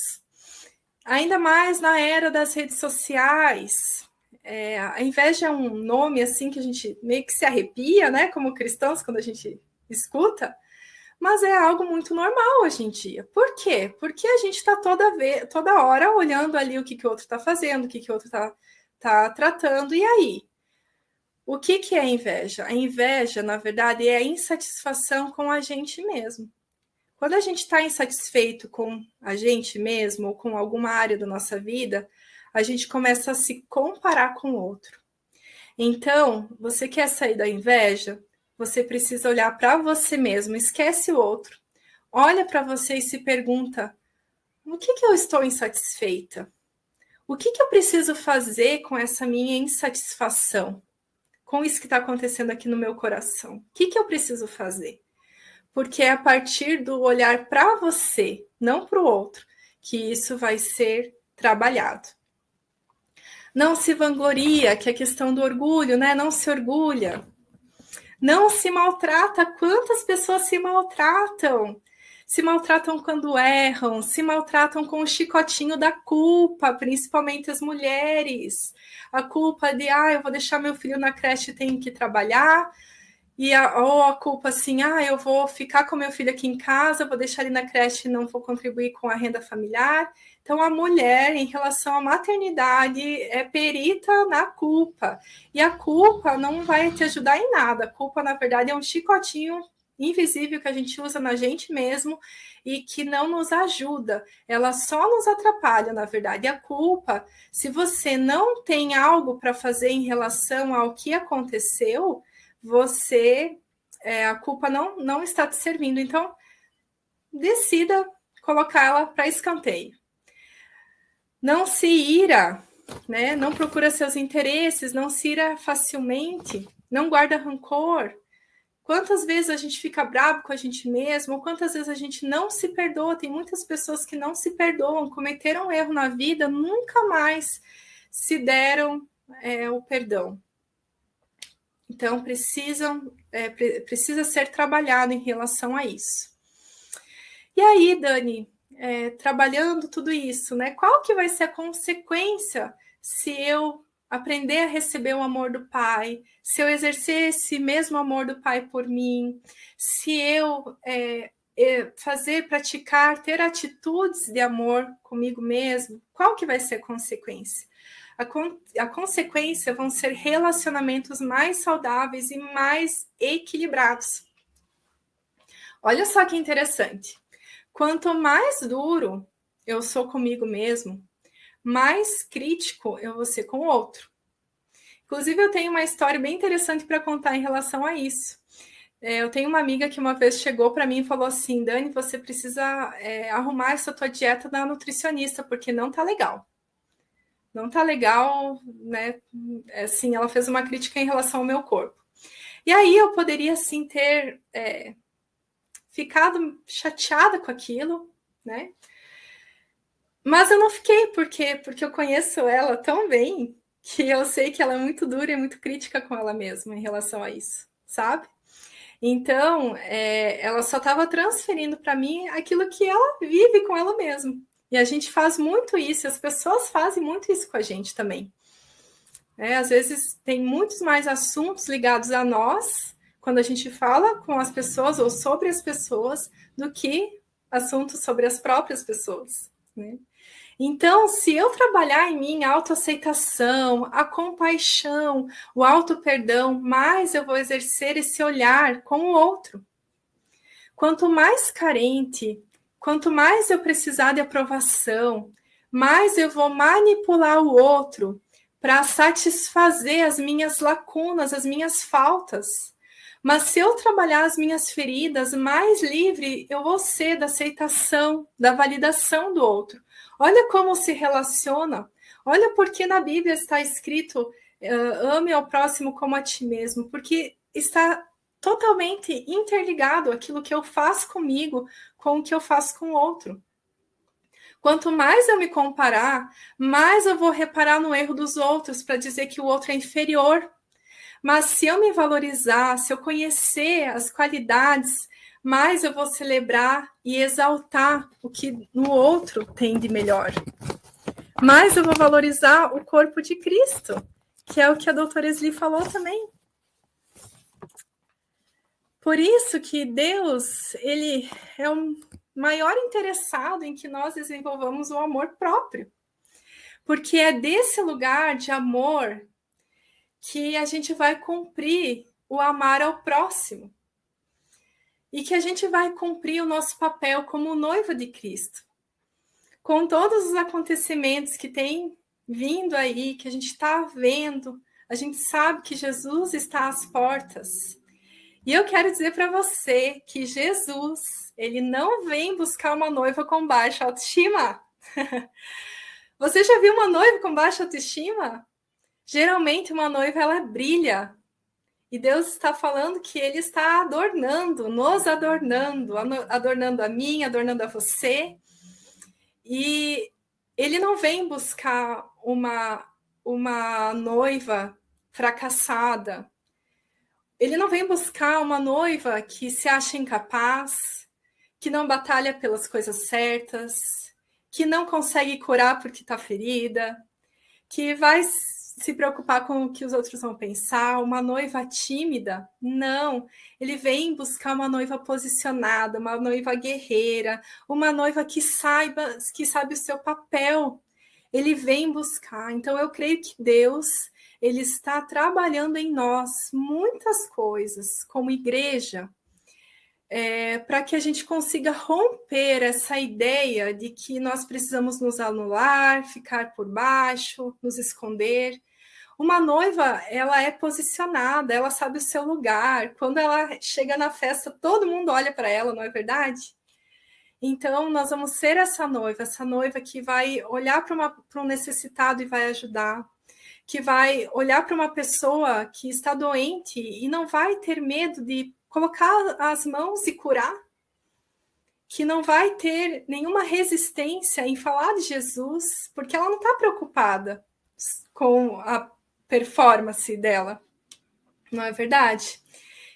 Ainda mais na era das redes sociais. A inveja é um nome assim que a gente meio que se arrepia, né? Como cristãos, quando a gente escuta, mas é algo muito normal hoje em dia. Por quê? Porque a gente está toda hora olhando ali o que o outro está fazendo, o que o outro está tratando, e aí? O que é inveja? A inveja, na verdade, é a insatisfação com a gente mesmo. Quando a gente está insatisfeito com a gente mesmo ou com alguma área da nossa vida, a gente começa a se comparar com o outro. Então, você quer sair da inveja? Você precisa olhar para você mesmo, esquece o outro. Olha para você e se pergunta: o que eu estou insatisfeita? O que eu preciso fazer com essa minha insatisfação? Com isso que está acontecendo aqui no meu coração? O que eu preciso fazer? Porque é a partir do olhar para você, não para o outro, que isso vai ser trabalhado. Não se vangloria, que é a questão do orgulho, né? Não se orgulha. Não se maltrata. Quantas pessoas se maltratam? Se maltratam quando erram, se maltratam com o chicotinho da culpa, principalmente as mulheres. A culpa de, eu vou deixar meu filho na creche e tenho que trabalhar. Ou a culpa assim, eu vou ficar com meu filho aqui em casa, vou deixar ele na creche e não vou contribuir com a renda familiar. Então, a mulher, em relação à maternidade, é perita na culpa. E a culpa não vai te ajudar em nada. A culpa, na verdade, é um chicotinho invisível que a gente usa na gente mesmo e que não nos ajuda. Ela só nos atrapalha, na verdade. E a culpa, se você não tem algo para fazer em relação ao que aconteceu, você a culpa não está te servindo. Então, decida colocá-la para escanteio. Não se ira, né? Não procura seus interesses, não se ira facilmente, não guarda rancor. Quantas vezes a gente fica bravo com a gente mesmo, ou quantas vezes a gente não se perdoa? Tem muitas pessoas que não se perdoam, cometeram um erro na vida, nunca mais se deram o perdão. Então, precisa ser trabalhado em relação a isso. E aí, Dani, trabalhando tudo isso, né? Qual que vai ser a consequência se eu aprender a receber o amor do Pai, se eu exercer esse mesmo amor do Pai por mim, se eu praticar, ter atitudes de amor comigo mesmo, qual que vai ser a consequência? A consequência vão ser relacionamentos mais saudáveis e mais equilibrados. Olha só que interessante. Quanto mais duro eu sou comigo mesmo, mais crítico eu vou ser com o outro. Inclusive, eu tenho uma história bem interessante para contar em relação a isso. Eu tenho uma amiga que uma vez chegou para mim e falou assim: Dani, você precisa arrumar essa tua dieta da nutricionista, porque não tá legal. Não tá legal, né? Assim, ela fez uma crítica em relação ao meu corpo. E aí eu poderia, assim, ter ficado chateada com aquilo, né? Mas eu não fiquei, porque eu conheço ela tão bem que eu sei que ela é muito dura e muito crítica com ela mesma em relação a isso, sabe? Então, ela só estava transferindo para mim aquilo que ela vive com ela mesma. E a gente faz muito isso, as pessoas fazem muito isso com a gente também. Às vezes tem muitos mais assuntos ligados a nós, quando a gente fala com as pessoas ou sobre as pessoas, do que assuntos sobre as próprias pessoas, né? Então, se eu trabalhar em mim a autoaceitação, a compaixão, o auto-perdão, mais eu vou exercer esse olhar com o outro. Quanto mais carente, quanto mais eu precisar de aprovação, mais eu vou manipular o outro para satisfazer as minhas lacunas, as minhas faltas. Mas se eu trabalhar as minhas feridas, mais livre eu vou ser da aceitação, da validação do outro. Olha como se relaciona. Olha porque na Bíblia está escrito ame ao próximo como a ti mesmo. Porque está totalmente interligado aquilo que eu faço comigo com o que eu faço com o outro. Quanto mais eu me comparar, mais eu vou reparar no erro dos outros para dizer que o outro é inferior. Mas se eu me valorizar, se eu conhecer as qualidades, mais eu vou celebrar e exaltar o que no outro tem de melhor. Mais eu vou valorizar o corpo de Cristo, que é o que a doutora Esli falou também. Por isso que Deus, ele é o maior interessado em que nós desenvolvamos o amor próprio. Porque é desse lugar de amor que a gente vai cumprir o amar ao próximo. E que a gente vai cumprir o nosso papel como noiva de Cristo. Com todos os acontecimentos que tem vindo aí, que a gente está vendo, a gente sabe que Jesus está às portas. E eu quero dizer para você que Jesus, ele não vem buscar uma noiva com baixa autoestima. Você já viu uma noiva com baixa autoestima? Geralmente uma noiva, ela brilha. E Deus está falando que ele está adornando, nos adornando, adornando a mim, adornando a você. E ele não vem buscar uma noiva fracassada. Ele não vem buscar uma noiva que se acha incapaz, que não batalha pelas coisas certas, que não consegue curar porque está ferida, que vai se preocupar com o que os outros vão pensar, uma noiva tímida. Não, ele vem buscar uma noiva posicionada, uma noiva guerreira, uma noiva que sabe o seu papel. Ele vem buscar. Então, eu creio que Deus, ele está trabalhando em nós muitas coisas, como igreja, para que a gente consiga romper essa ideia de que nós precisamos nos anular, ficar por baixo, nos esconder. Uma noiva, ela é posicionada, ela sabe o seu lugar. Quando ela chega na festa, todo mundo olha para ela, não é verdade? Então, nós vamos ser essa noiva que vai olhar para um necessitado e vai ajudar, que vai olhar para uma pessoa que está doente e não vai ter medo de colocar as mãos e curar, que não vai ter nenhuma resistência em falar de Jesus, porque ela não está preocupada com a performance dela, não é verdade?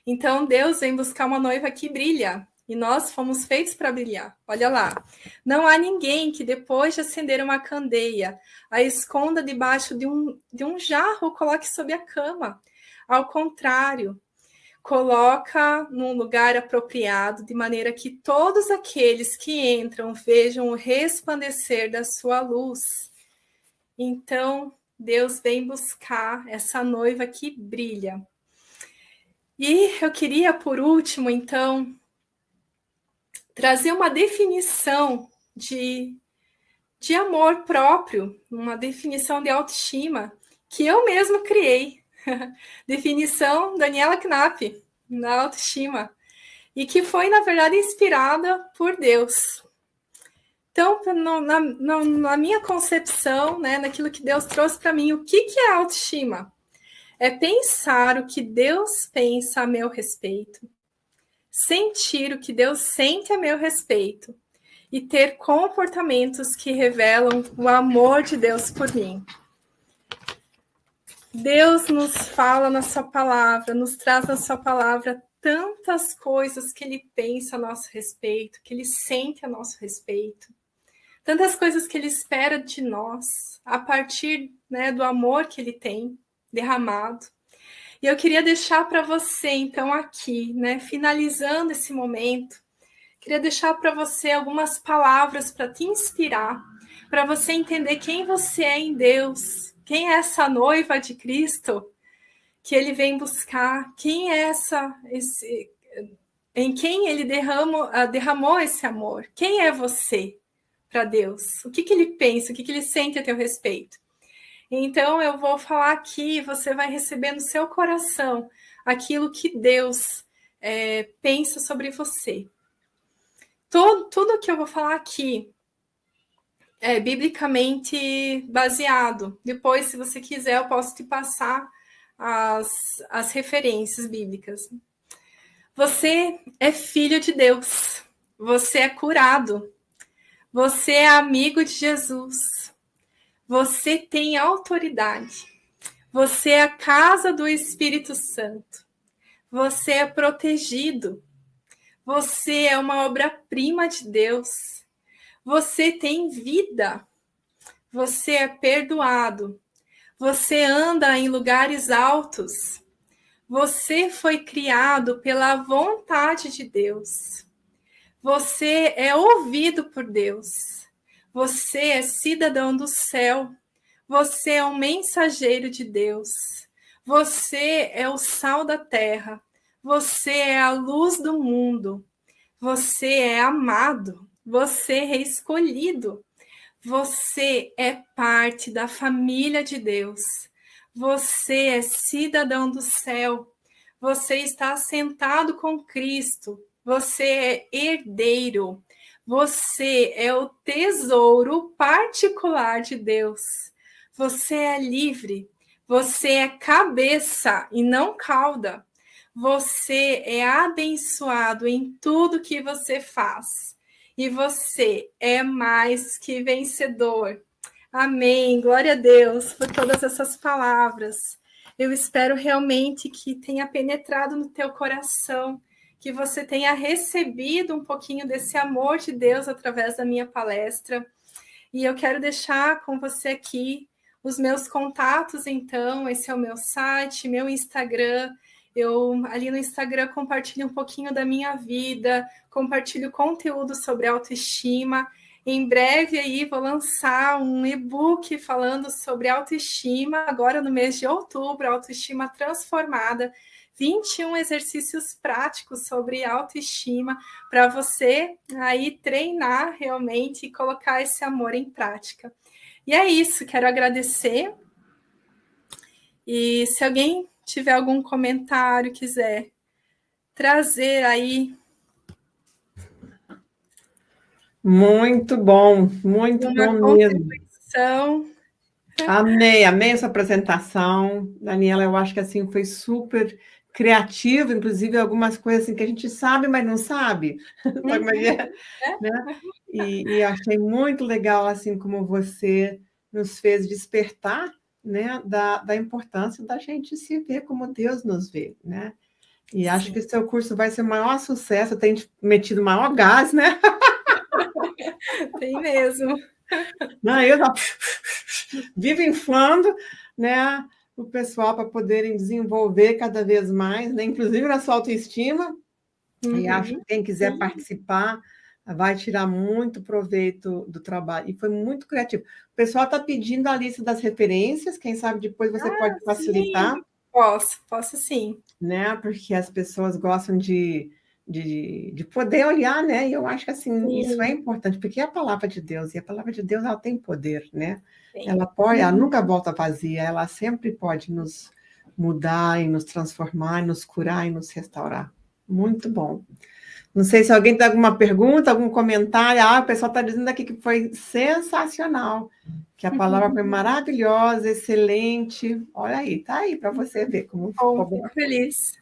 Então, Deus vem buscar uma noiva que brilha, e nós fomos feitos para brilhar. Olha lá, não há ninguém que depois de acender uma candeia, a esconda debaixo de um jarro ou coloque sob a cama. Ao contrário, coloca num lugar apropriado, de maneira que todos aqueles que entram vejam o resplandecer da sua luz. Então, Deus vem buscar essa noiva que brilha. E eu queria, por último, então, trazer uma definição de amor próprio, uma definição de autoestima que eu mesma criei. Definição Daniela Knapp, na autoestima, e que foi, na verdade, inspirada por Deus. Então, na minha concepção, né, naquilo que Deus trouxe para mim, o que é autoestima? É pensar o que Deus pensa a meu respeito, sentir o que Deus sente a meu respeito e ter comportamentos que revelam o amor de Deus por mim. Deus nos fala na sua palavra, nos traz na sua palavra tantas coisas que Ele pensa a nosso respeito, que Ele sente a nosso respeito, tantas coisas que Ele espera de nós, a partir, né, do amor que Ele tem derramado. E eu queria deixar para você, então, aqui, né, finalizando esse momento, queria deixar para você algumas palavras para te inspirar, para você entender quem você é em Deus, quem é essa noiva de Cristo que Ele vem buscar, quem é em quem Ele derramou esse amor, quem é você para Deus, o que Ele pensa, o que Ele sente a teu respeito. Então, eu vou falar aqui, você vai receber no seu coração aquilo que Deus pensa sobre você. Tudo que eu vou falar aqui é biblicamente baseado. Depois, se você quiser, eu posso te passar as referências bíblicas. Você é filho de Deus. Você é curado. Você é amigo de Jesus. Você tem autoridade. Você é a casa do Espírito Santo. Você é protegido. Você é uma obra-prima de Deus. Você tem vida. Você é perdoado. Você anda em lugares altos. Você foi criado pela vontade de Deus. Você é ouvido por Deus. Você é cidadão do céu. Você é um mensageiro de Deus. Você é o sal da terra. Você é a luz do mundo. Você é amado. Você é escolhido. Você é parte da família de Deus. Você é cidadão do céu. Você está sentado com Cristo. Você é herdeiro. Você é o tesouro particular de Deus. Você é livre. Você é cabeça e não cauda. Você é abençoado em tudo que você faz. E você é mais que vencedor. Amém. Glória a Deus por todas essas palavras. Eu espero realmente que tenha penetrado no teu coração, que você tenha recebido um pouquinho desse amor de Deus através da minha palestra. E eu quero deixar com você aqui os meus contatos, então. Esse é o meu site, meu Instagram. Eu, ali no Instagram, compartilho um pouquinho da minha vida, compartilho conteúdo sobre autoestima. Em breve aí vou lançar um e-book falando sobre autoestima, agora no mês de outubro, autoestima transformada, 21 exercícios práticos sobre autoestima para você aí treinar realmente e colocar esse amor em prática. E é isso, quero agradecer. E se alguém tiver algum comentário, quiser trazer aí Muito bom uma mesmo. contribuição. Amei essa apresentação, Daniela. Eu acho que assim foi super criativo, inclusive algumas coisas assim que a gente sabe, mas não sabe. Sabe como é que é? Né? E achei muito legal assim como você nos fez despertar, né, da importância da gente se ver como Deus nos vê, né? E acho que Sim, o seu curso vai ser o maior sucesso, tem metido maior gás, né? tem mesmo. Não, eu já vivo inflando, né, o pessoal para poderem desenvolver cada vez mais, né, inclusive na sua autoestima. E acho Uhum, que quem quiser sim, participar vai tirar muito proveito do trabalho. E foi muito criativo. O pessoal está pedindo a lista das referências, quem sabe depois você pode facilitar, sim. Posso sim. né? Porque as pessoas gostam de poder olhar, né? E eu acho que assim, isso é Sim, importante, porque é a palavra de Deus, e a palavra de Deus ela tem poder, né? tem. Ela pode, ela Uhum. nunca volta vazia, ela sempre pode nos mudar e nos transformar, e nos curar e nos restaurar. Muito bom. Não sei se alguém tem alguma pergunta, algum comentário. Ah, o pessoal está dizendo aqui que foi sensacional, que a palavra foi maravilhosa, excelente. Olha aí, tá aí para você ver como Bom, ficou bom. fico feliz.